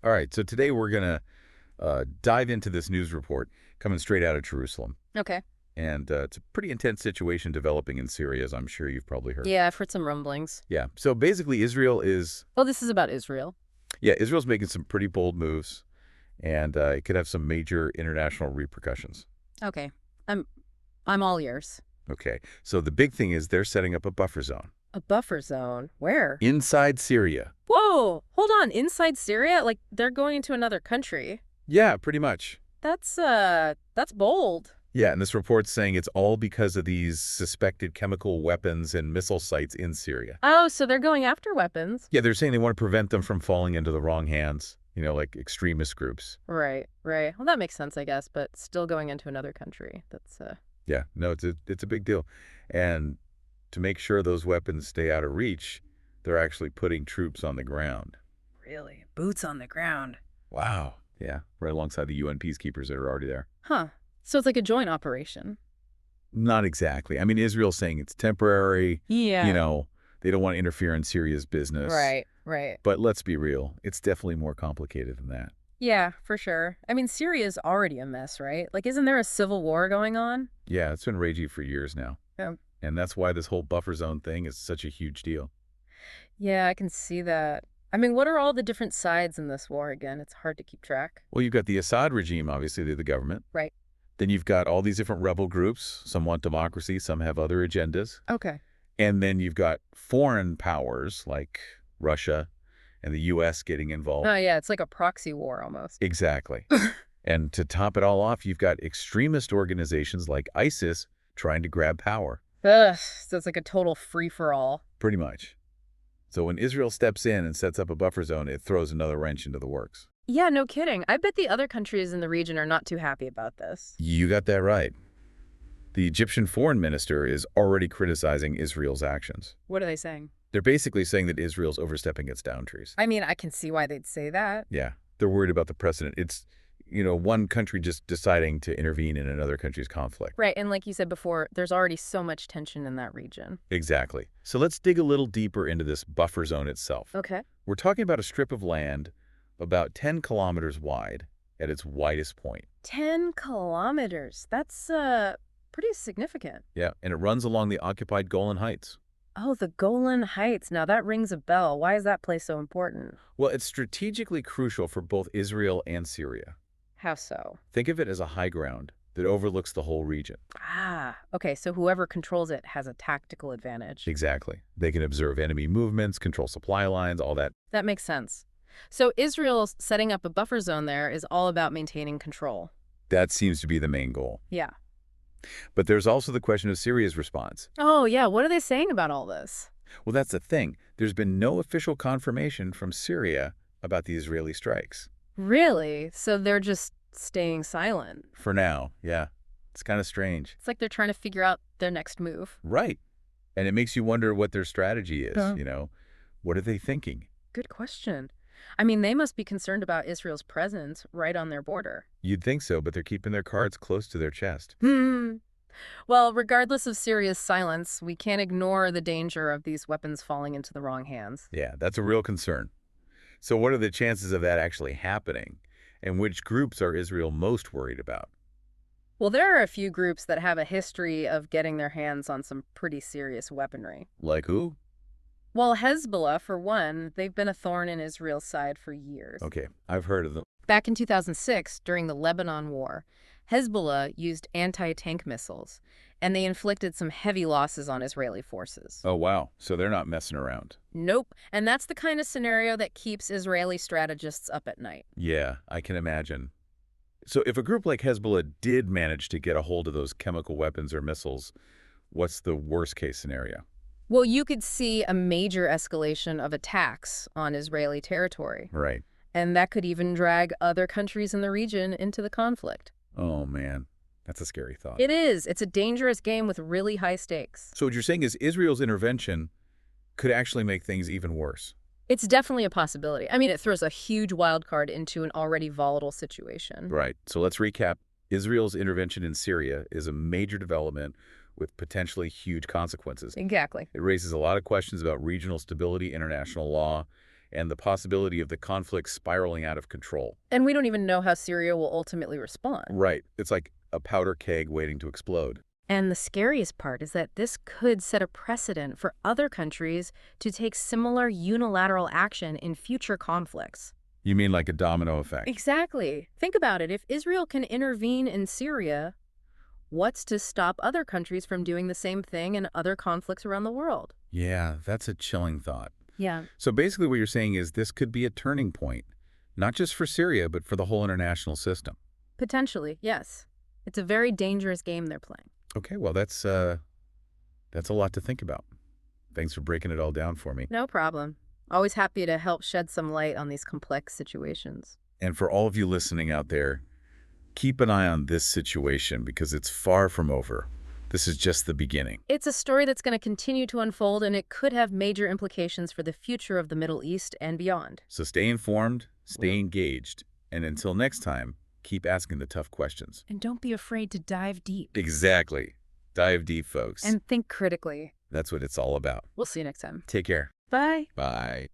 All right, so today we're going to dive into this news report coming straight out of Jerusalem. Okay. And it's a pretty intense situation developing in Syria, as I'm sure you've probably heard. Yeah, I've heard some rumblings. Yeah, so basically Well, this is about Israel. Israel's making some pretty bold moves, and it could have some major international repercussions. Okay. I'm I'm all ears. Okay, so the big thing is they're setting up a buffer zone A buffer zone. Where? inside Syria. Whoa! Hold on. Inside Syria? Like they're going into another country. Yeah, pretty much. That's bold. Yeah, and this report's saying it's all because of these suspected chemical weapons and missile sites in Syria. Oh, so they're going after weapons. Yeah, they're saying they want to prevent them from falling into the wrong hands, like extremist groups. Right, right. Well, that makes sense, I guess, but still going into another country. That's. Yeah, no, it's a big deal. And to make sure those weapons stay out of reach, they're actually putting troops on the ground. Really? Boots on the ground. Wow. Yeah, right alongside the UN peacekeepers that are already there. Huh. So it's like a joint operation. Not exactly. I mean, Israel's saying it's temporary. Yeah. They don't want to interfere in Syria's business. Right, right. But let's be real. It's definitely more complicated than that. Yeah, for sure. I mean, Syria's already a mess, right? Like, isn't there a civil war going on? Yeah, it's been raging for years now. Yeah. And that's why this whole buffer zone thing is such a huge deal. Yeah, I can see that. I mean, what are all the different sides in this war again? It's hard to keep track. Well, you've got the Assad regime, obviously, they're the government. Right. Then you've got all these different rebel groups. Some want democracy, some have other agendas. Okay. And then you've got foreign powers like Russia and the U.S. getting involved. Oh, yeah, it's like a proxy war almost. Exactly. And to top it all off, you've got extremist organizations like ISIS trying to grab power. Ugh, so it's like a total free-for-all. Pretty much. So when Israel steps in and sets up a buffer zone, it throws another wrench into the works. Yeah, no kidding. I bet the other countries in the region are not too happy about this. You got that right. The Egyptian foreign minister is already criticizing Israel's actions. What are they saying? They're basically saying that Israel's overstepping its boundaries. I mean, I can see why they'd say that. Yeah, they're worried about the precedent. It's, one country just deciding to intervene in another country's conflict. Right, and like you said before, there's already so much tension in that region. Exactly. So let's dig a little deeper into this buffer zone itself. Okay. We're talking about a strip of land about 10 kilometers wide at its widest point. 10 kilometers. That's, pretty significant. Yeah, and it runs along the occupied Golan Heights. Oh, the Golan Heights. Now that rings a bell. Why is that place so important? Well, it's strategically crucial for both Israel and Syria. How so? Think of it as a high ground that overlooks the whole region. Ah, okay, so whoever controls it has a tactical advantage. Exactly. They can observe enemy movements, control supply lines, all that. That makes sense. So Israel setting up a buffer zone there is all about maintaining control. That seems to be the main goal. Yeah. But there's also the question of Syria's response. Oh, yeah, what are they saying about all this? Well, that's the thing. There's been no official confirmation from Syria about the Israeli strikes. Really? So they're just staying silent? For now, yeah. It's kind of strange. It's like they're trying to figure out their next move. Right. And it makes you wonder what their strategy is, What are they thinking? Good question. I mean, they must be concerned about Israel's presence right on their border. You'd think so, but they're keeping their cards close to their chest. Well, regardless of Syria's silence, we can't ignore the danger of these weapons falling into the wrong hands. Yeah, that's a real concern. So what are the chances of that actually happening? And which groups are Israel most worried about? Well, there are a few groups that have a history of getting their hands on some pretty serious weaponry. Like who? Well, Hezbollah, for one, they've been a thorn in Israel's side for years. Okay, I've heard of them. Back in 2006, during the Lebanon War, Hezbollah used anti-tank missiles, and they inflicted some heavy losses on Israeli forces. Oh, wow. So they're not messing around. Nope. And that's the kind of scenario that keeps Israeli strategists up at night. Yeah, I can imagine. So if a group like Hezbollah did manage to get a hold of those chemical weapons or missiles, what's the worst-case scenario? Well, you could see a major escalation of attacks on Israeli territory. Right. And that could even drag other countries in the region into the conflict. Oh, man. That's a scary thought. It is. It's a dangerous game with really high stakes. So what you're saying is Israel's intervention could actually make things even worse. It's definitely a possibility. I mean, it throws a huge wild card into an already volatile situation. Right. So let's recap. Israel's intervention in Syria is a major development with potentially huge consequences. Exactly. It raises a lot of questions about regional stability, international law, and the possibility of the conflict spiraling out of control. And we don't even know how Syria will ultimately respond. Right. It's like a powder keg waiting to explode. And the scariest part is that this could set a precedent for other countries to take similar unilateral action in future conflicts. You mean like a domino effect? Exactly. Think about it. If Israel can intervene in Syria, what's to stop other countries from doing the same thing in other conflicts around the world? Yeah, that's a chilling thought. Yeah. So basically what you're saying is this could be a turning point, not just for Syria, but for the whole international system. Potentially, yes. It's a very dangerous game they're playing. Okay, well, that's a lot to think about. Thanks for breaking it all down for me. No problem. Always happy to help shed some light on these complex situations. And for all of you listening out there, keep an eye on this situation because it's far from over. This is just the beginning. It's a story that's going to continue to unfold, and it could have major implications for the future of the Middle East and beyond. So stay informed, stay engaged, and until next time, keep asking the tough questions. And don't be afraid to dive deep. Exactly. Dive deep, folks. And think critically. That's what it's all about. We'll see you next time. Take care. Bye. Bye.